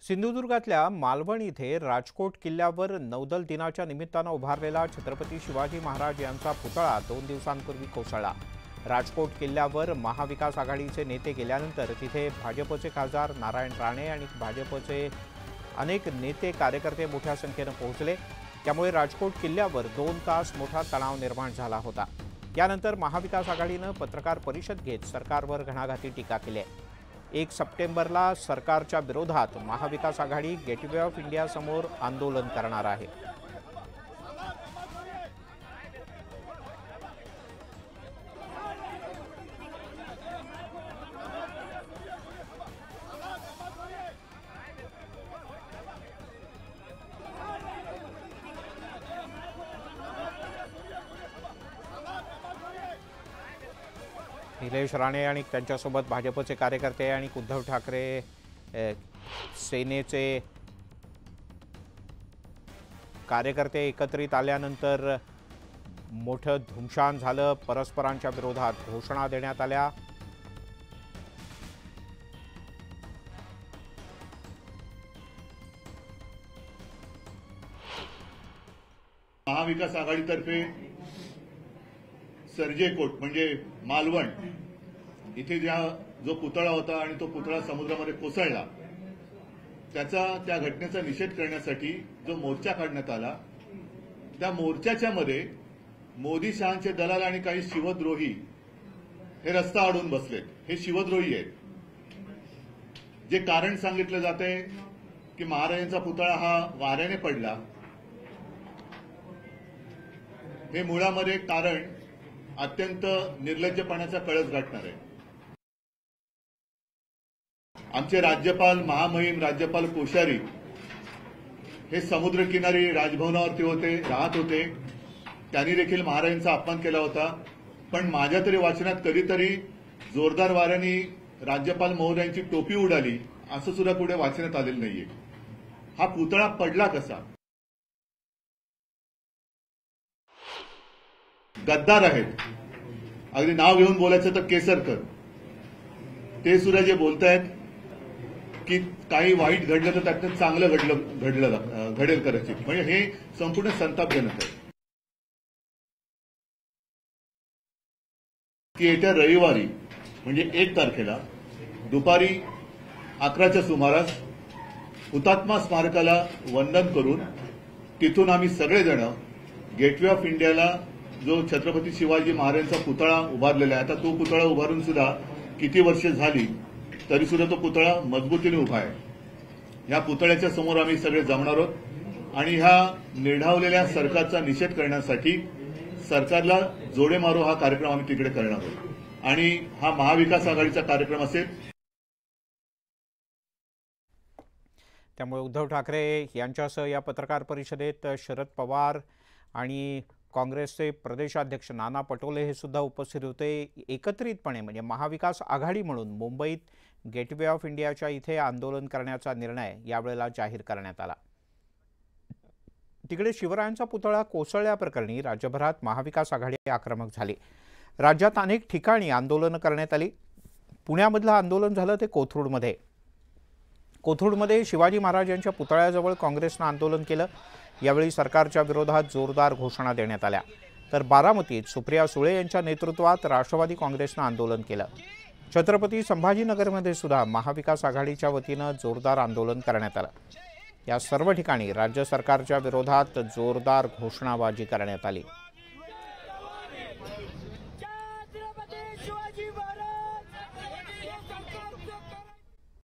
सिंधुदुर्गातल्या मालवण इथे राजकोट किल्ल्यावर नौदल दिनाच्या निमित्तानं उभारलेला छत्रपती शिवाजी महाराज यांचा पुतळा 2 दिवसांपूर्वी कोसळला। राजकोट किल्ल्यावर महाविकास आघाडीचे नेते गेल्यानंतर तिथे भाजपचे खासदार नारायण राणे आणि भाजपचे अनेक नेते कार्यकर्ते मोठ्या संख्येने पोहोचले। त्यामुळे राजकोट किल्ल्यावर 2 तास मोठा तणाव निर्माण झाला होता। यानंतर महाविकास आघाडीने पत्रकार परिषद घेत सरकारवर घणाघाती टीका केली। 1 सप्टेंबरला सरकारच्या विरोधात महाविकास आघाडी गेटवे ऑफ इंडिया समोर आंदोलन करणार आहे। निलेश राणे आणि त्यांच्यासोबत भाजपचे कार्यकर्ते आणि उद्धव ठाकरे सेनेचे कार्यकर्ते एकत्रित आल्यानंतर मोठं धुमशान झालं। परस्परांच्या विरोधात घोषणा देण्यात आल्या। महाविकास आघाडीतर्फे सर्जेकोट म्हणजे मालवण इथे जो पुतळा होता आणि तो पुतळा समुद्रामध्ये कोसळला त्या घटनेचा निषेध करण्यासाठी जो मोर्चा काढण्यात आला, त्या मोर्चाच्या मध्ये मोदी शहांचे दलाल आणि काही शिवद्रोही हे रस्ता अडवून बसलेत। हे शिवद्रोही आहेत। जे कारण सांगितलं जाते की महाराजांचा पुतळा हा वाऱ्याने पडला, हे मुळामध्ये कारण अत्यंत निर्लज्जपणाचा कळस गाठणार आहे। आमचे राज्यपाल महामहिम राज्यपाल कोश्यारी हे समुद्रकिनारी राजभवनावरती राहत होते। त्यांनी देखील महाराजांचा अपमान केला होता। पण माझ्या तरी वाचनात कधीतरी जोरदार वाऱ्याने राज्यपाल महोदयांची टोपी उडाली असं सुद्धा कुठे वाचण्यात आलेलं नाहीये। हा पुतळा पडला कसा? गद्दार आहेत, अगदी नाव घेऊन बोलायचं तर केसरकर, ते सुद्धा जे बोलतायत की काही वाईट घडलं तर त्यातनं चांगलं घडेल करायचे, म्हणजे हे संपूर्ण संतापजनक आहे। की येत्या रविवारी म्हणजे 1 तारखेला दुपारी 11च्या सुमारास हुतात्मा स्मारकाला वंदन करून तिथून आम्ही सगळेजण गेटवे ऑफ इंडियाला जो छत्रपती शिवाजी महाराजांचा पुतळा उभारलेला आहे, आता तो पुतळा उभारून सुद्धा किती वर्ष झाली तरी सुद्धा तो पुतळा मजबूतीने उभा आहे। या पुतळ्याच्या समोर आम्ही सगळे जमणार आहोत आणि ह्या निर्ढावलेल्या सरकारचा निषेध करण्यासाठी सरकारला जोडे मारो हा कार्यक्रम आम्ही तिकडे करणार आहोत आणि हा महाविकास आघाडीचा कार्यक्रम असेल। त्यामुळे उद्धव ठाकरे यांच्यासह या पत्रकार परिषदेत शरद पवार आणि काँग्रेसचे प्रदेशाध्यक्ष नाना पटोले हे सुद्धा उपस्थित होते। एकत्रितपणे म्हणजे महाविकास आघाडी म्हणून मुंबईत गेटवे ऑफ इंडियाच्या इथे आंदोलन करण्याचा निर्णय यावेळेला जाहीर करण्यात आला। तिकडे शिवरायांचा पुतळा कोसळल्याप्रकरणी राज्यभरात महाविकास आघाडी आक्रमक झाली। राज्यात अनेक ठिकाणी आंदोलन करण्यात आली। पुण्यामधलं आंदोलन झालं ते कोथरूडमध्ये। कोथरूडमध्ये शिवाजी महाराज यांच्या पुतळ्याजवळ काँग्रेसनं आंदोलन केलं। यावेळी सरकारच्या विरोधात जोरदार घोषणा देण्यात आल्या। तर बारामतीत सुप्रिया सुळे यांच्या नेतृत्वात राष्ट्रवादी काँग्रेसनं आंदोलन केलं। छत्रपती संभाजीनगरमध्ये सुद्धा महाविकास आघाडीच्या वतीनं जोरदार आंदोलन करण्यात आलं। या सर्व ठिकाणी राज्य सरकारच्या विरोधात जोरदार घोषणाबाजी करण्यात आली।